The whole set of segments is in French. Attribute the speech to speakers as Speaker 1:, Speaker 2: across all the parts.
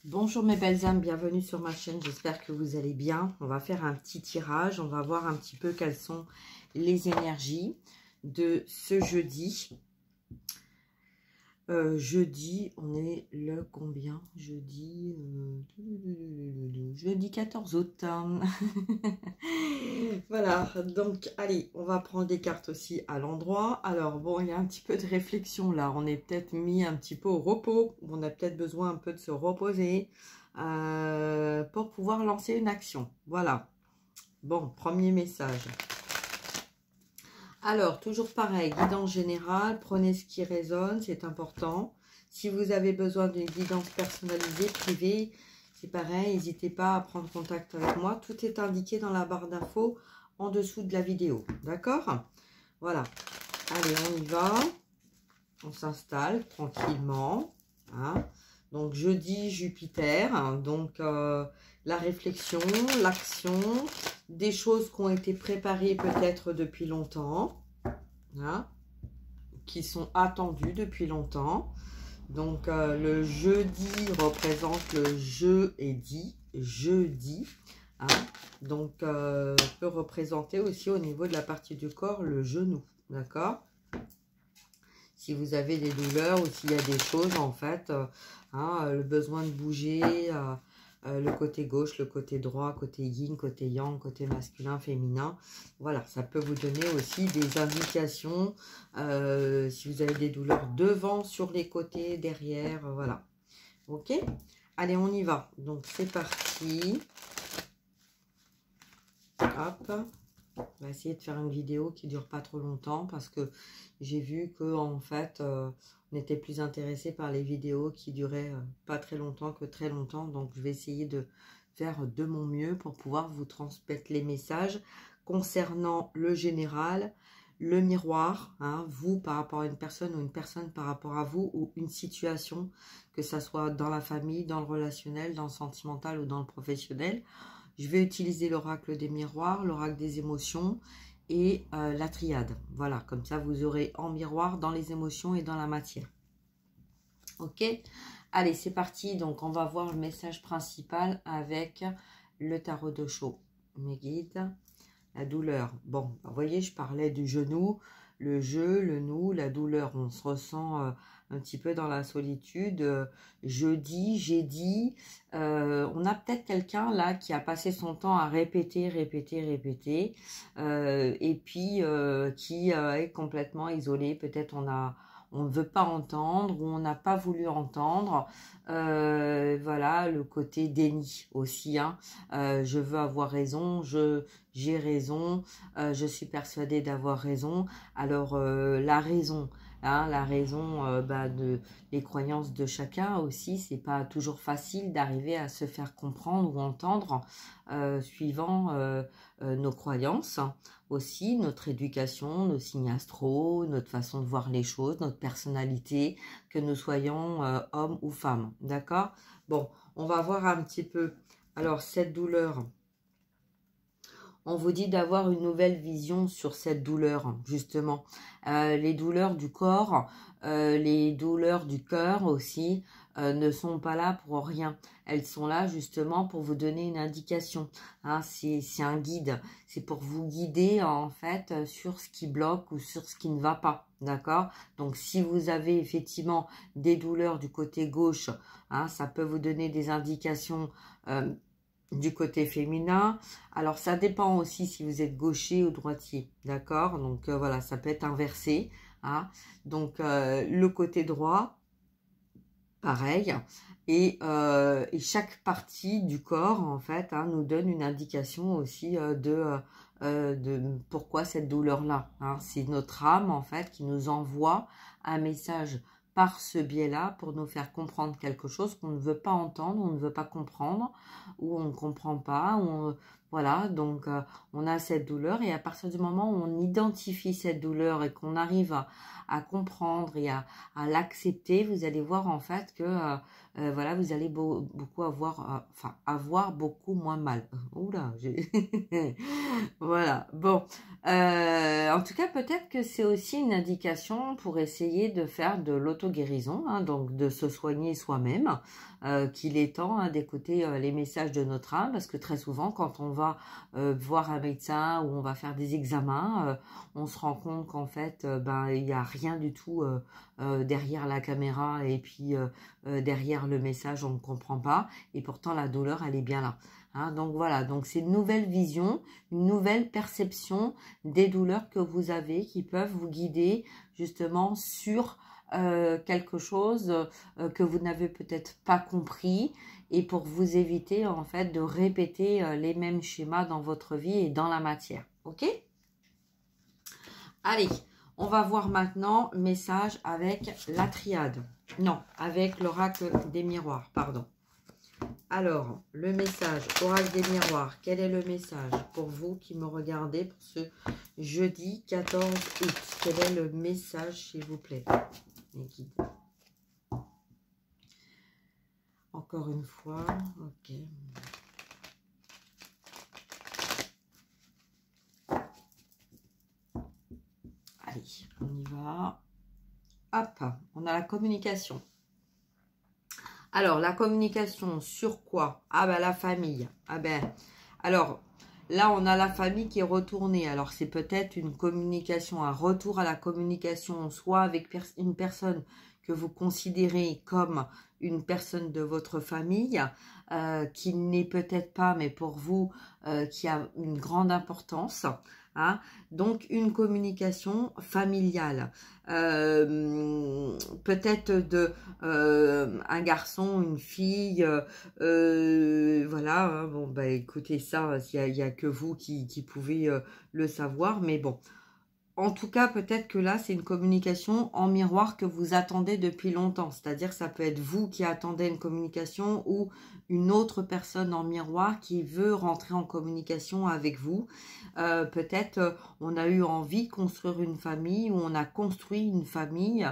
Speaker 1: Bonjour mes belles âmes, bienvenue sur ma chaîne, j'espère que vous allez bien. On va faire un petit tirage, on va voir un petit peu quelles sont les énergies de ce jeudi. Jeudi, on est le combien? Jeudi 14 août. Voilà, donc allez, on va prendre des cartes aussi à l'endroit. Alors bon, il y a un petit peu de réflexion là, on est peut-être mis un petit peu au repos, on a peut-être besoin un peu de se reposer pour pouvoir lancer une action. Voilà, bon, premier message. Alors, toujours pareil, guidance générale, prenez ce qui résonne, c'est important. Si vous avez besoin d'une guidance personnalisée, privée, c'est pareil, n'hésitez pas à prendre contact avec moi. Tout est indiqué dans la barre d'infos en dessous de la vidéo, d'accord? Voilà, allez, on y va. On s'installe tranquillement. Hein. Donc, jeudi, Jupiter, hein, donc la réflexion, l'action, des choses qui ont été préparées peut-être depuis longtemps, hein, qui sont attendues depuis longtemps. Donc, le jeudi représente le jeudi, hein, donc peut représenter aussi au niveau de la partie du corps le genou, d'accord? Si vous avez des douleurs ou s'il y a des choses en fait, hein, le besoin de bouger, le côté gauche, le côté droit, côté yin, côté yang, côté masculin, féminin. Voilà, ça peut vous donner aussi des indications si vous avez des douleurs devant, sur les côtés, derrière, voilà. Ok? Allez, on y va. Donc, c'est parti. Hop. On va essayer de faire une vidéo qui ne dure pas trop longtemps parce que j'ai vu que en fait, on était plus intéressé par les vidéos qui duraient pas très longtemps que très longtemps. Donc, je vais essayer de faire de mon mieux pour pouvoir vous transmettre les messages concernant le général, le miroir, hein, vous par rapport à une personne ou une personne par rapport à vous ou une situation, que ça soit dans la famille, dans le relationnel, dans le sentimental ou dans le professionnel. Je vais utiliser l'oracle des miroirs, l'oracle des émotions et la triade. Voilà, comme ça, vous aurez en miroir dans les émotions et dans la matière. Ok? Allez, c'est parti. Donc, on va voir le message principal avec le tarot de Sho. Mes guides, la douleur. Bon, vous voyez, je parlais du genou, le jeu, le nous, la douleur. On se ressent un petit peu dans la solitude. Jeudi, j'ai dit, on a peut-être quelqu'un là qui a passé son temps à répéter, et puis qui est complètement isolé. Peut-être on ne veut pas entendre ou on n'a pas voulu entendre. Voilà, le côté déni aussi. Hein. Je veux avoir raison, j'ai raison, je suis persuadée d'avoir raison. Alors, la raison, hein, les croyances de chacun aussi, c'est pas toujours facile d'arriver à se faire comprendre ou entendre suivant nos croyances, aussi notre éducation, nos signes astro, notre façon de voir les choses, notre personnalité, que nous soyons hommes ou femmes, d'accord? Bon, on va voir un petit peu. Alors, cette douleur, on vous dit d'avoir une nouvelle vision sur cette douleur, justement. Les douleurs du corps, les douleurs du cœur aussi, ne sont pas là pour rien. Elles sont là justement pour vous donner une indication. Hein, c'est un guide. C'est pour vous guider en fait sur ce qui bloque ou sur ce qui ne va pas. D'accord? Donc si vous avez effectivement des douleurs du côté gauche, hein, ça peut vous donner des indications du côté féminin. Alors ça dépend aussi si vous êtes gaucher ou droitier, d'accord? Donc voilà, ça peut être inversé. Hein? Donc le côté droit, pareil. Et chaque partie du corps, en fait, hein, nous donne une indication aussi de pourquoi cette douleur-là. Hein? C'est notre âme, en fait, qui nous envoie un message par ce biais-là pour nous faire comprendre quelque chose qu'on ne veut pas entendre, on ne veut pas comprendre, ou on ne comprend pas. Voilà, donc on a cette douleur et à partir du moment où on identifie cette douleur et qu'on arrive à comprendre et à l'accepter, vous allez voir en fait que voilà, vous allez beaucoup avoir beaucoup moins mal. Oula, voilà, bon. En tout cas, peut-être que c'est aussi une indication pour essayer de faire de l'auto-guérison, hein, donc de se soigner soi-même, qu'il est temps, hein, d'écouter les messages de notre âme, parce que très souvent, quand on va voir un médecin ou on va faire des examens, on se rend compte qu'en fait, il n'y a rien du tout derrière la caméra et puis derrière le message, on ne comprend pas. Et pourtant, la douleur, elle est bien là. Hein, donc voilà, donc c'est une nouvelle vision, une nouvelle perception des douleurs que vous avez qui peuvent vous guider justement sur quelque chose que vous n'avez peut-être pas compris et pour vous éviter en fait de répéter les mêmes schémas dans votre vie et dans la matière. Ok? Allez, on va voir maintenant message avec la triade. Non, avec l'oracle des miroirs, pardon. Alors, le message, oracle des miroirs, quel est le message pour vous qui me regardez pour ce jeudi 14 août? Quel est le message, s'il vous plaît, mes guides? Encore une fois, ok. Allez, on y va. Hop, on a la communication. Alors, la communication sur quoi? Ah ben, la famille. Ah ben, alors, là, on a la famille qui est retournée. Alors, c'est peut-être une communication, un retour à la communication, soit avec une personne que vous considérez comme une personne de votre famille, qui n'est peut-être pas, mais pour vous, qui a une grande importance. Hein, donc une communication familiale, peut-être de un garçon, une fille, voilà, hein, bon bah écoutez ça, il y a que vous qui pouvez le savoir, mais bon. En tout cas, peut-être que là, c'est une communication en miroir que vous attendez depuis longtemps. C'est-à-dire que ça peut être vous qui attendez une communication ou une autre personne en miroir qui veut rentrer en communication avec vous. Peut-être on a eu envie de construire une famille ou on a construit une famille.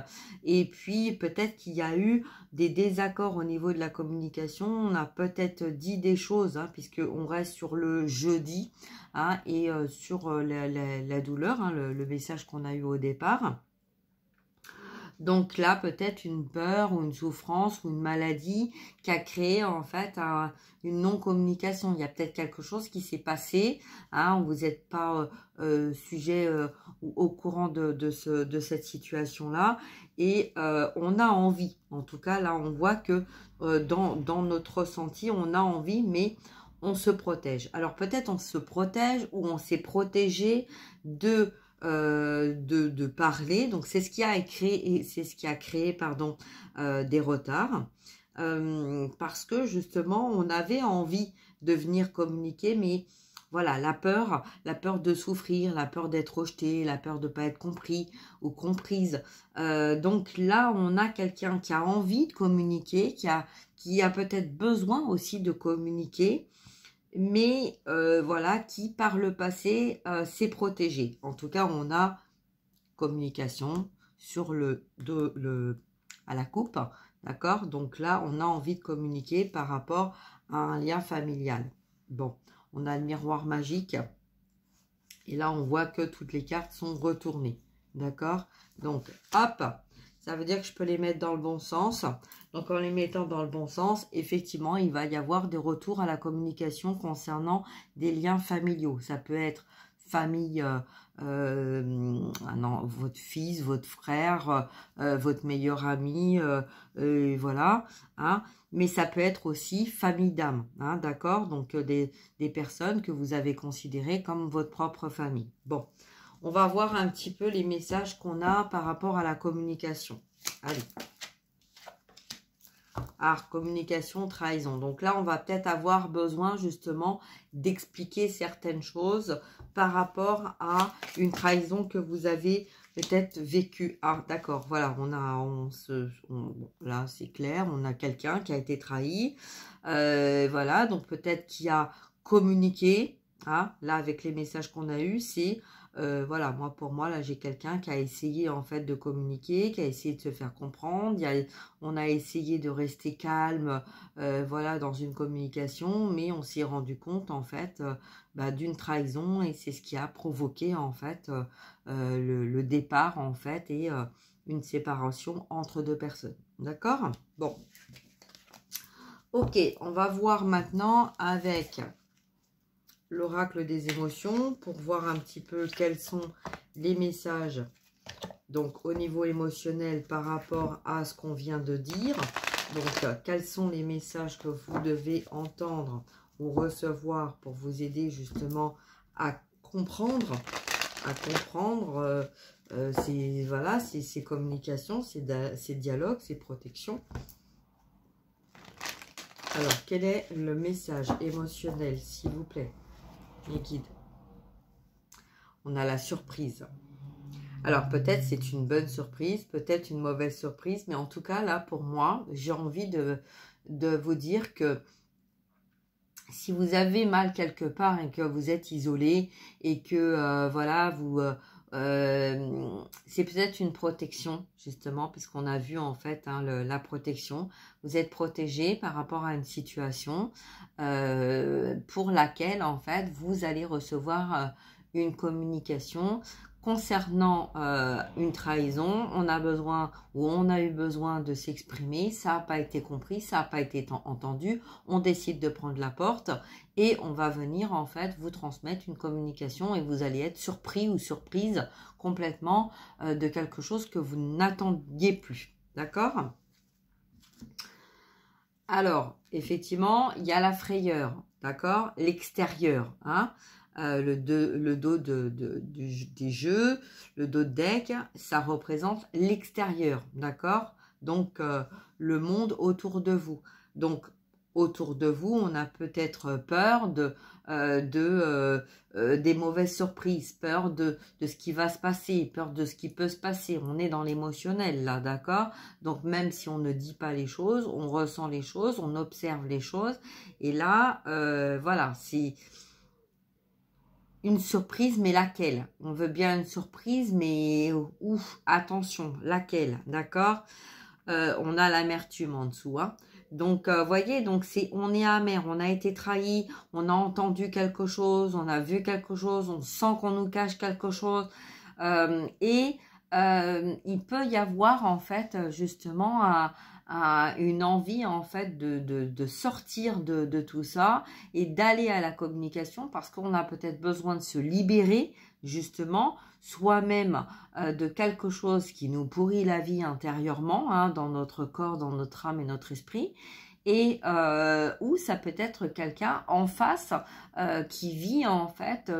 Speaker 1: Et puis, peut-être qu'il y a eu des désaccords au niveau de la communication. On a peut-être dit des choses, hein, puisqu'on reste sur le jeudi. Hein, et sur la douleur, hein, le message qu'on a eu au départ. Donc là, peut-être une peur ou une souffrance ou une maladie qui a créé en fait une non-communication. Il y a peut-être quelque chose qui s'est passé, hein, vous n'êtes pas sujet ou au courant de cette situation-là. Et on a envie, en tout cas là on voit que dans notre ressenti, on a envie, mais on se protège. Alors peut-être on se protège ou on s'est protégé de parler. Donc c'est ce qui a créé pardon, des retards. Parce que justement on avait envie de venir communiquer, mais voilà, la peur de souffrir, la peur d'être rejeté, la peur de ne pas être compris ou comprise. Donc là, on a quelqu'un qui a envie de communiquer, qui a peut-être besoin aussi de communiquer, mais voilà, qui par le passé s'est protégé. En tout cas, on a communication sur à la coupe, d'accord? Donc là, on a envie de communiquer par rapport à un lien familial. Bon, on a le miroir magique. Et là, on voit que toutes les cartes sont retournées. D'accord? Donc, hop, ça veut dire que je peux les mettre dans le bon sens. Donc, en les mettant dans le bon sens, effectivement, il va y avoir des retours à la communication concernant des liens familiaux. Ça peut être famille, non, votre fils, votre frère, votre meilleur ami, voilà. Hein. Mais ça peut être aussi famille d'âme, hein, d'accord? Donc, des personnes que vous avez considérées comme votre propre famille. Bon, on va voir un petit peu les messages qu'on a par rapport à la communication. Allez. Ah, communication, trahison. Donc là, on va peut-être avoir besoin justement d'expliquer certaines choses par rapport à une trahison que vous avez peut-être vécue. Ah, d'accord, voilà, là, c'est clair, on a quelqu'un qui a été trahi. Voilà, donc peut-être qui a communiqué. Ah, là, avec les messages qu'on a eus, c'est Voilà, moi pour moi, là, j'ai quelqu'un qui a essayé en fait de communiquer, qui a essayé de se faire comprendre. On a essayé de rester calme, voilà, dans une communication, mais on s'est rendu compte en fait d'une trahison et c'est ce qui a provoqué en fait le départ en fait et une séparation entre deux personnes. D'accord? Bon. Ok, on va voir maintenant avec l'oracle des émotions pour voir un petit peu quels sont les messages donc au niveau émotionnel par rapport à ce qu'on vient de dire. Donc quels sont les messages que vous devez entendre ou recevoir pour vous aider justement à comprendre ces communications, ces dialogues, ces protections. Alors, quel est le message émotionnel, s'il vous plaît, mes guides? On a la surprise. Alors, peut-être c'est une bonne surprise, peut-être une mauvaise surprise, mais en tout cas, là, pour moi, j'ai envie de vous dire que si vous avez mal quelque part et que vous êtes isolé et que, voilà, c'est peut-être une protection, justement, puisqu'on a vu, en fait, hein, la protection. Vous êtes protégé par rapport à une situation pour laquelle, en fait, vous allez recevoir une communication concernant une trahison. On a besoin ou on a eu besoin de s'exprimer, ça n'a pas été compris, ça n'a pas été entendu, on décide de prendre la porte et on va venir en fait vous transmettre une communication et vous allez être surpris ou surprise complètement de quelque chose que vous n'attendiez plus. D'accord? Alors, effectivement, il y a la frayeur, d'accord? L'extérieur, hein? Le dos des jeux, le dos de deck, ça représente l'extérieur, d'accord? Donc, le monde autour de vous. Donc, autour de vous, on a peut-être peur des mauvaises surprises, peur de ce qui va se passer, peur de ce qui peut se passer. On est dans l'émotionnel, là, d'accord? Donc, même si on ne dit pas les choses, on ressent les choses, on observe les choses. Et là, voilà, c'est une surprise, mais laquelle? On veut bien une surprise, mais ouf, attention, laquelle? D'accord? On a l'amertume en dessous, hein. Donc, voyez, donc on est amer, on a été trahi, on a entendu quelque chose, on a vu quelque chose, on sent qu'on nous cache quelque chose. Il peut y avoir, en fait, justement, une envie, en fait, de sortir de tout ça et d'aller à la communication parce qu'on a peut-être besoin de se libérer, justement, soi-même de quelque chose qui nous pourrit la vie intérieurement, hein, dans notre corps, dans notre âme et notre esprit, et ou ça peut être quelqu'un en face qui vit en fait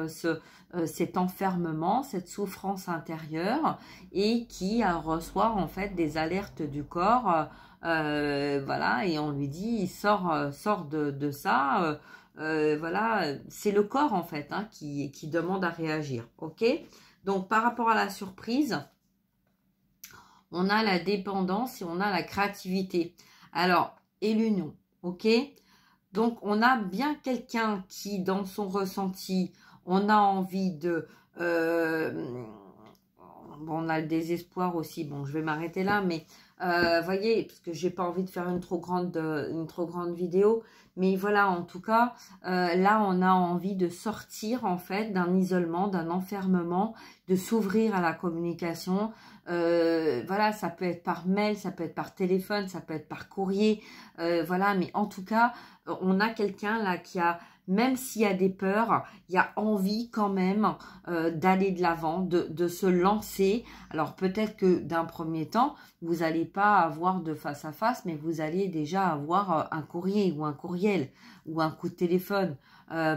Speaker 1: cet enfermement, cette souffrance intérieure et qui reçoit en fait des alertes du corps, voilà, et on lui dit sors de ça, voilà, c'est le corps en fait, hein, qui demande à réagir, ok? Donc, par rapport à la surprise, on a la dépendance et on a la créativité. Alors, et l'union, ok? Donc, on a bien quelqu'un qui, dans son ressenti, on a envie de... bon, on a le désespoir aussi. Bon, je vais m'arrêter là, mais voyez, parce que j'ai pas envie de faire une trop grande vidéo. Mais voilà, en tout cas, là, on a envie de sortir, en fait, d'un isolement, d'un enfermement, de s'ouvrir à la communication. Voilà, ça peut être par mail, ça peut être par téléphone, ça peut être par courrier. Voilà, mais en tout cas, on a quelqu'un là qui a, même s'il y a des peurs, il y a envie quand même d'aller de l'avant, de se lancer. Alors peut-être que d'un premier temps, vous n'allez pas avoir de face à face, mais vous allez déjà avoir un courrier ou un courriel ou un coup de téléphone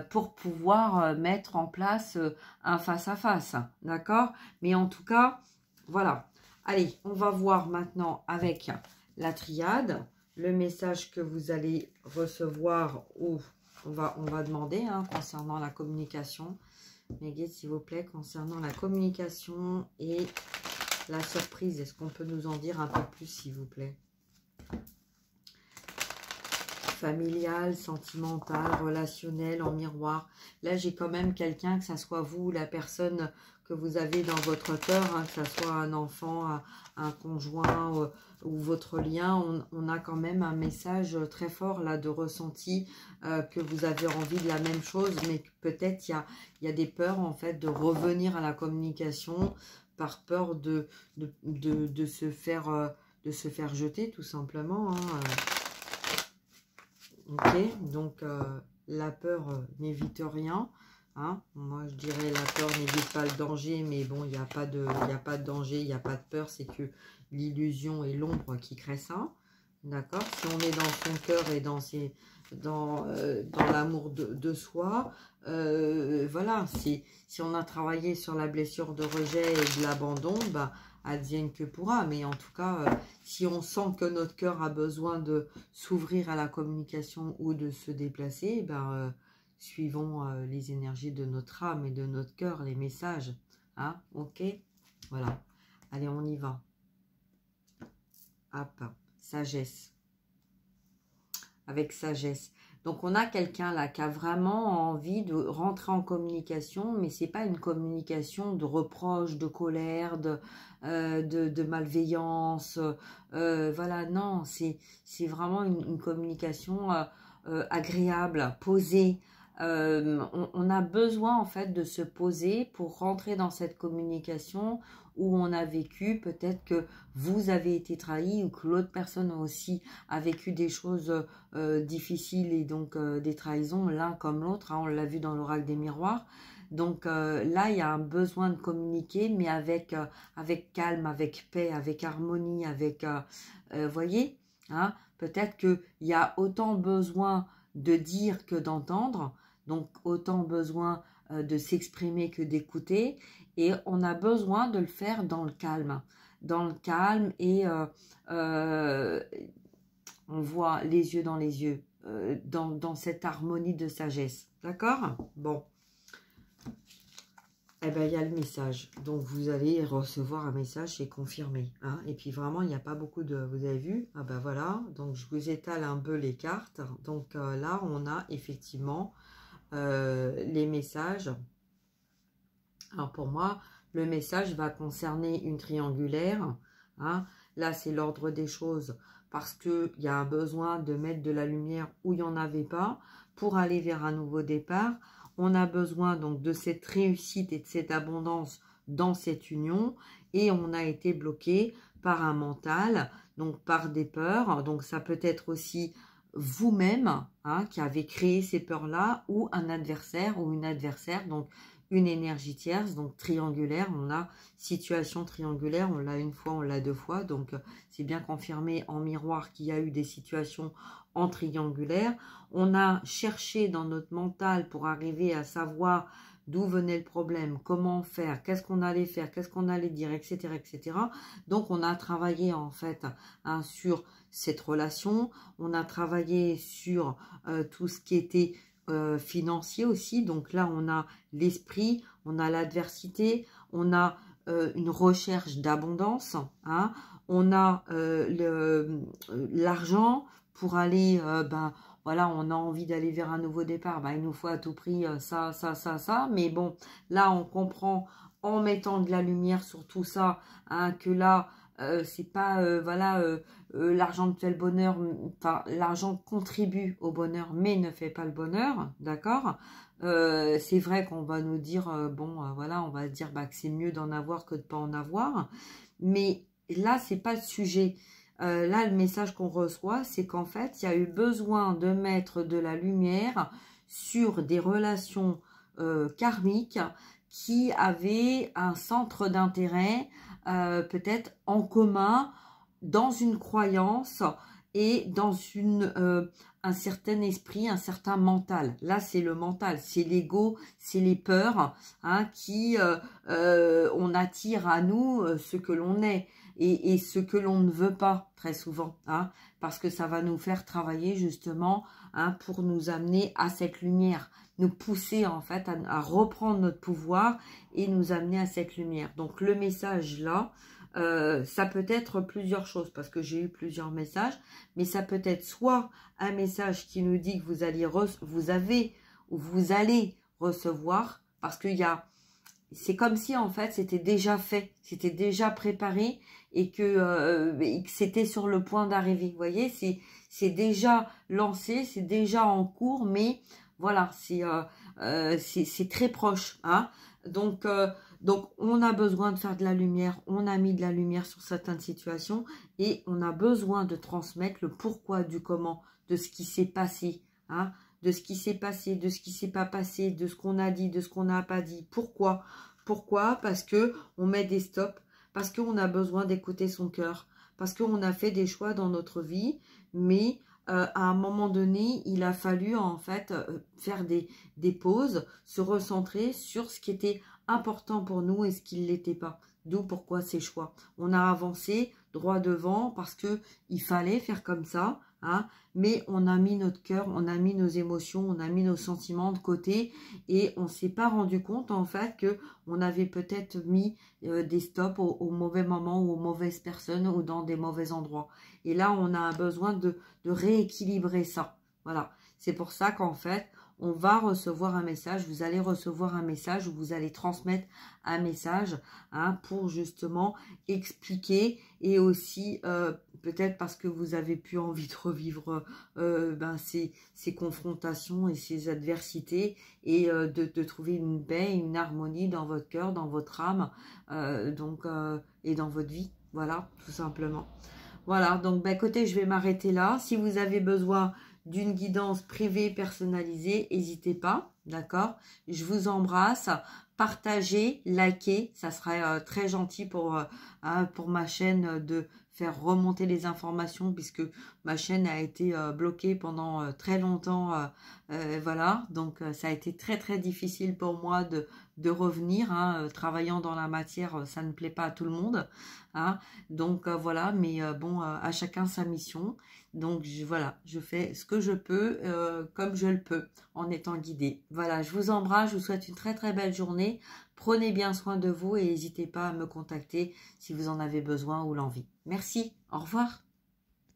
Speaker 1: pour pouvoir mettre en place un face à face, d'accord? Mais en tout cas, voilà. Allez, on va voir maintenant avec la triade, le message que vous allez recevoir ou on va demander hein, concernant la communication. Mes guides, s'il vous plaît, concernant la communication et la surprise. Est-ce qu'on peut nous en dire un peu plus, s'il vous plaît? Familial, sentimental, relationnel, en miroir. Là, j'ai quand même quelqu'un, que ça soit vous, la personne que vous avez dans votre cœur, hein, que ce soit un enfant, un conjoint ou votre lien, on a quand même un message très fort là de ressenti, que vous avez envie de la même chose, mais peut-être il y a des peurs en fait de revenir à la communication par peur de se faire jeter tout simplement, hein. Ok, donc la peur n'évite rien. Hein, moi, je dirais la peur n'évite pas le danger, mais bon, il n'y a pas de danger, il n'y a pas de peur, c'est que l'illusion et l'ombre qui créent ça. D'accord? Si on est dans son cœur et dans l'amour de soi, voilà, si on a travaillé sur la blessure de rejet et de l'abandon, bah, advienne que pourra. Mais en tout cas, si on sent que notre cœur a besoin de s'ouvrir à la communication ou de se déplacer, ben, suivons les énergies de notre âme et de notre cœur, les messages. Hein, ok? Voilà. Allez, on y va. Hop, sagesse. Avec sagesse. Donc, on a quelqu'un là qui a vraiment envie de rentrer en communication, mais c'est pas une communication de reproche, de colère, de malveillance. Voilà, non, c'est vraiment une communication agréable, posée. On a besoin en fait de se poser pour rentrer dans cette communication où on a vécu, peut-être que vous avez été trahi ou que l'autre personne aussi a vécu des choses difficiles et donc des trahisons l'un comme l'autre, hein, on l'a vu dans l'oracle des miroirs. Donc là, il y a un besoin de communiquer, mais avec calme, avec paix, avec harmonie, avec, voyez, hein, peut-être qu'il y a autant besoin de dire que d'entendre, donc autant besoin de s'exprimer que d'écouter, et on a besoin de le faire dans le calme et on voit les yeux dans les yeux, dans cette harmonie de sagesse, d'accord? Bon. Eh bien, il y a le message. Donc, vous allez recevoir un message, c'est confirmé. Hein. Et puis, vraiment, il n'y a pas beaucoup de... Vous avez vu? Ah ben voilà. Donc, je vous étale un peu les cartes. Donc, là, on a effectivement les messages. Alors, pour moi, le message va concerner une triangulaire. Hein. Là, c'est l'ordre des choses parce qu'il y a un besoin de mettre de la lumière où il n'y en avait pas pour aller vers un nouveau départ. On a besoin donc de cette réussite et de cette abondance dans cette union et on a été bloqué par un mental, donc par des peurs. Donc ça peut être aussi vous-même hein, qui avez créé ces peurs-là ou un adversaire ou une adversaire, donc une énergie tierce, donc triangulaire. On a situation triangulaire, on l'a une fois, on l'a deux fois, donc c'est bien confirmé en miroir qu'il y a eu des situations en triangulaire. On a cherché dans notre mental pour arriver à savoir d'où venait le problème, comment faire, qu'est-ce qu'on allait faire, qu'est-ce qu'on allait dire, etc., etc. Donc, on a travaillé en fait hein, sur cette relation. On a travaillé sur tout ce qui était financier aussi. Donc là, on a l'esprit, on a l'adversité, on a une recherche d'abondance. Hein, on a l'argent pour aller... ben, voilà, on a envie d'aller vers un nouveau départ, ben, il nous faut à tout prix ça, ça, ça, ça. Mais bon, là, on comprend en mettant de la lumière sur tout ça, hein, que là, c'est pas, voilà, l'argent fait le bonheur, enfin, l'argent contribue au bonheur, mais ne fait pas le bonheur, d'accord? C'est vrai qu'on va nous dire, bon, voilà, on va dire bah, que c'est mieux d'en avoir que de pas en avoir. Mais là, c'est pas le sujet. Là, le message qu'on reçoit, c'est qu'en fait, il y a eu besoin de mettre de la lumière sur des relations karmiques qui avaient un centre d'intérêt peut-être en commun dans une croyance et dans un certain esprit, un certain mental. Là, c'est le mental, c'est l'ego, c'est les peurs hein, qui on attire à nous ce que l'on est. Et ce que l'on ne veut pas très souvent, hein, parce que ça va nous faire travailler justement hein, pour nous amener à cette lumière, nous pousser en fait à reprendre notre pouvoir et nous amener à cette lumière. Donc le message là, ça peut être plusieurs choses, parce que j'ai eu plusieurs messages, mais ça peut être soit un message qui nous dit que vous allez recevoir, parce qu'il y a c'est comme si en fait c'était déjà fait, c'était déjà préparé et que c'était sur le point d'arriver. Vous voyez, c'est déjà lancé, c'est déjà en cours, mais voilà, c'est très proche, hein. Donc on a besoin de faire de la lumière, on a mis de la lumière sur certaines situations et on a besoin de transmettre le pourquoi du comment de ce qui s'est passé, hein, de ce qui s'est passé, de ce qui s'est pas passé, de ce qu'on a dit, de ce qu'on n'a pas dit. Pourquoi? Pourquoi? Parce que on met des stops, parce qu'on a besoin d'écouter son cœur, parce qu'on a fait des choix dans notre vie, mais à un moment donné, il a fallu en fait faire des pauses, se recentrer sur ce qui était important pour nous et ce qui ne l'était pas. D'où pourquoi ces choix. On a avancé droit devant parce que il fallait faire comme ça, hein, mais on a mis notre cœur, on a mis nos émotions, on a mis nos sentiments de côté et on ne s'est pas rendu compte en fait que on avait peut-être mis des stops au mauvais moment ou aux mauvaises personnes ou dans des mauvais endroits. Et là, on a besoin de rééquilibrer ça. Voilà, c'est pour ça qu'en fait, on va recevoir un message, vous allez recevoir un message ou vous allez transmettre un message, hein, pour justement expliquer et aussi peut-être parce que vous avez plus envie de revivre ces confrontations et ces adversités et de trouver une paix, une harmonie dans votre cœur, dans votre âme et dans votre vie. Voilà, tout simplement. Voilà, donc écoutez, je vais m'arrêter là. Si vous avez besoin d'une guidance privée personnalisée, n'hésitez pas, d'accord? Je vous embrasse. Partagez, likez, ça serait très gentil pour ma chaîne de faire remonter les informations puisque ma chaîne a été bloquée pendant très longtemps. Voilà, donc ça a été très très difficile pour moi de revenir, hein, travaillant dans la matière, ça ne plaît pas à tout le monde, hein, donc voilà, mais bon, à chacun sa mission. Donc voilà, je fais ce que je peux comme je le peux en étant guidée. Voilà, je vous embrasse, je vous souhaite une très très belle journée. Prenez bien soin de vous et n'hésitez pas à me contacter si vous en avez besoin ou l'envie. Merci, au revoir.